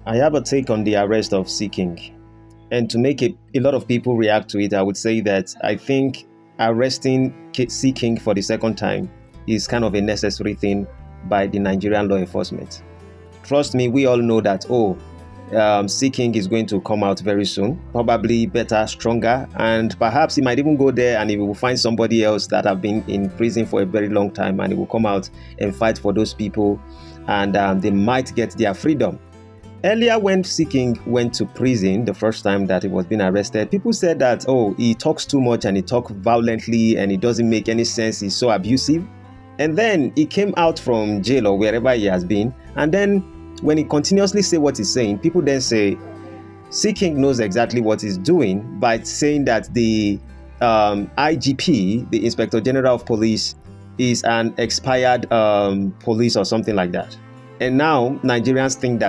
I have a take on the arrest of Seaking. And to make a lot of people react to it, I would say that I think arresting Seaking for the second time is kind of a necessary thing by the Nigerian law enforcement. Trust me, we all know that, Seaking is going to come out very soon, probably better, stronger, and perhaps he might even go there and he will find somebody else that have been in prison for a very long time, and he will come out and fight for those people, and they might get their freedom. Earlier, when Seaking went to prison the first time that he was being arrested, people said that, he talks too much and he talks violently and it doesn't make any sense, he's so abusive. And then he came out from jail or wherever he has been, and then when he continuously say what he's saying, people then say Seaking knows exactly what he's doing by saying that the IGP, the Inspector General of Police, is an expired police or something like that. And now Nigerians think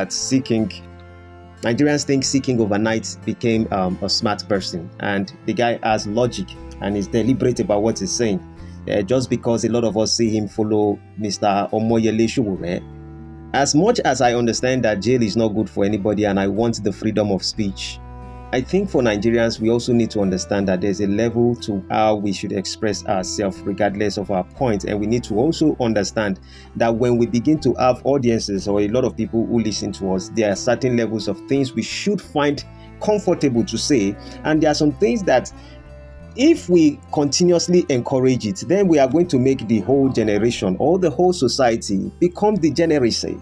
Seaking overnight became a smart person, and the guy has logic and is deliberate about what he's saying. Just because a lot of us see him follow Mr. Omoyele Sowore. As much as I understand that jail is not good for anybody and I want the freedom of speech, I think for Nigerians, we also need to understand that there's a level to how we should express ourselves regardless of our point. And we need to also understand that when we begin to have audiences or a lot of people who listen to us, there are certain levels of things we should find comfortable to say. And there are some things that if we continuously encourage it, then we are going to make the whole generation or the whole society become degeneracy.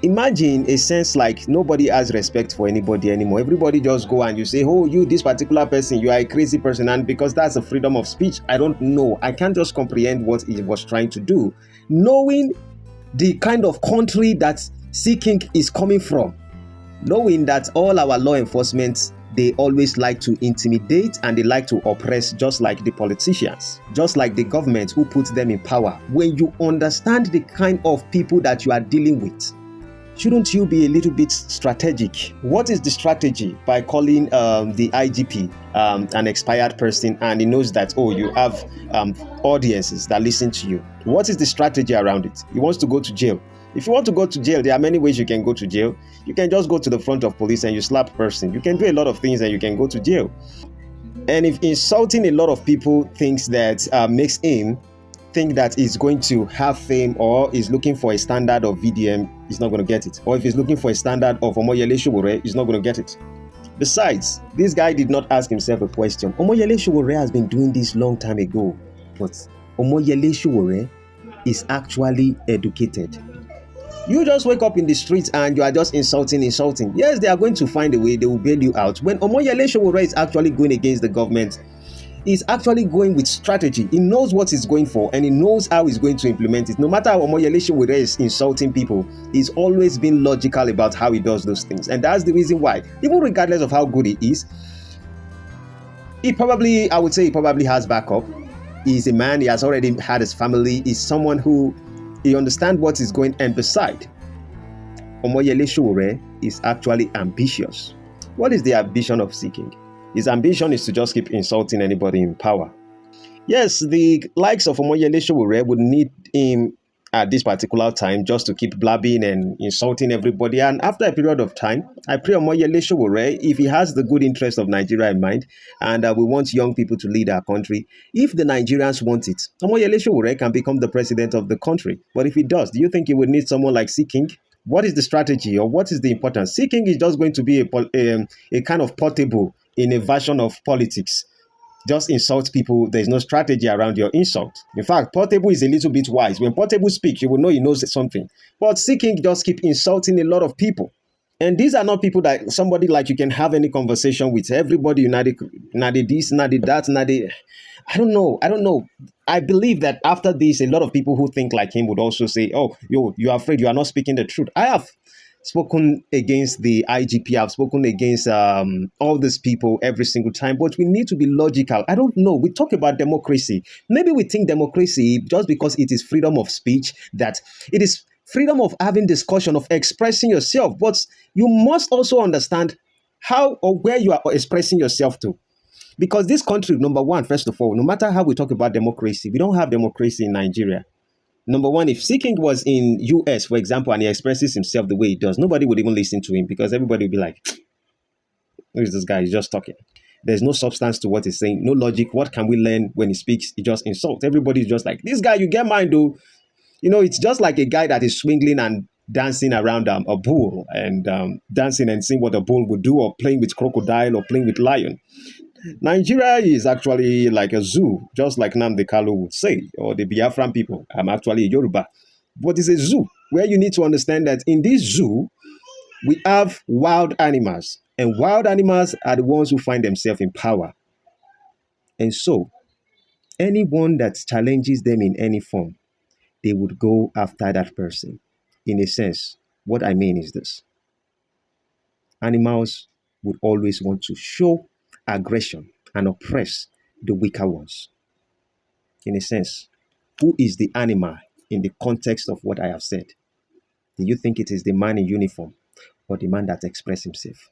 Imagine a sense like nobody has respect for anybody anymore. Everybody just go and you say, you, this particular person, you are a crazy person. And because that's a freedom of speech, I don't know. I can't just comprehend what he was trying to do. Knowing the kind of country that Seaking is coming from, knowing that all our law enforcement, they always like to intimidate and they like to oppress, just like the politicians, just like the government who put them in power. When you understand the kind of people that you are dealing with, shouldn't you be a little bit strategic? What is the strategy by calling the IGP an expired person and he knows that, you have audiences that listen to you? What is the strategy around it? He wants to go to jail. If you want to go to jail, there are many ways you can go to jail. You can just go to the front of police and you slap a person. You can do a lot of things and you can go to jail. And if insulting a lot of people makes him think that he's going to have fame or is looking for a standard of VDM, he's not going to get it. Or if he's looking for a standard of Omoyele Sowore, he's not going to get it. Besides, this guy did not ask himself a question. Omoyele Sowore has been doing this long time ago, but Omoyele Sowore is actually educated. You just wake up in the streets and you are just insulting. Yes, they are going to find a way, they will bail you out. When Omoyele Sowore is actually going against the government, he's actually going with strategy. He knows what he's going for and he knows how he's going to implement it. No matter how Omoyele Sowore is insulting people, he's always been logical about how he does those things. And that's the reason why, even regardless of how good he is, I would say he probably has backup. He's a man, he has already had his family, he's someone who he understands what is going. And beside, Omoyele Sowore is actually ambitious. What is the ambition of Seaking? His ambition is to just keep insulting anybody in power. Yes, the likes of Omoyele Sowore would need him at this particular time just to keep blabbing and insulting everybody. And after a period of time, I pray Omoyele Sowore, if he has the good interest of Nigeria in mind, and we want young people to lead our country, if the Nigerians want it, Omoyele Sowore can become the president of the country. But if he does, do you think he would need someone like Seaking? What is the strategy or what is the importance? Seaking is just going to be a kind of portable in a version of politics. Just insult people. There's no strategy around your insult. In fact, Portable is a little bit wise. When Portable speaks, you will know he knows something. But Seaking just keep insulting a lot of people. And these are not people that somebody like you can have any conversation with. Everybody, nadi this, nadi that, nadi. I don't know. I believe that after this, a lot of people who think like him would also say, you're afraid, you are not speaking the truth. I have spoken against the IGP. I've spoken against all these people every single time, but we need to be logical. I don't know. We talk about democracy. Maybe we think democracy, just because it is freedom of speech, that it is freedom of having discussion, of expressing yourself. But you must also understand how or where you are expressing yourself to. Because this country, number one, first of all, no matter how we talk about democracy, we don't have democracy in Nigeria. Number one, if Seaking was in US, for example, and he expresses himself the way he does, nobody would even listen to him because everybody would be like, who is this guy? He's just talking. There's no substance to what he's saying, no logic. What can we learn when he speaks? He just insults. Everybody's just like, this guy, you get mine, though. It's just like a guy that is swinging and dancing around a bull and dancing and seeing what the bull would do, or playing with crocodile or playing with lion. Nigeria is actually like a zoo, just like Nnamdi Kanu would say, or the Biafran people. I'm actually a Yoruba. But it's a zoo where you need to understand that in this zoo, we have wild animals, and wild animals are the ones who find themselves in power. And so, anyone that challenges them in any form, they would go after that person. In a sense, what I mean is this: animals would always want to show aggression and oppress the weaker ones. In a sense, who is the animal in the context of what I have said? Do you think it is the man in uniform or the man that expresses himself?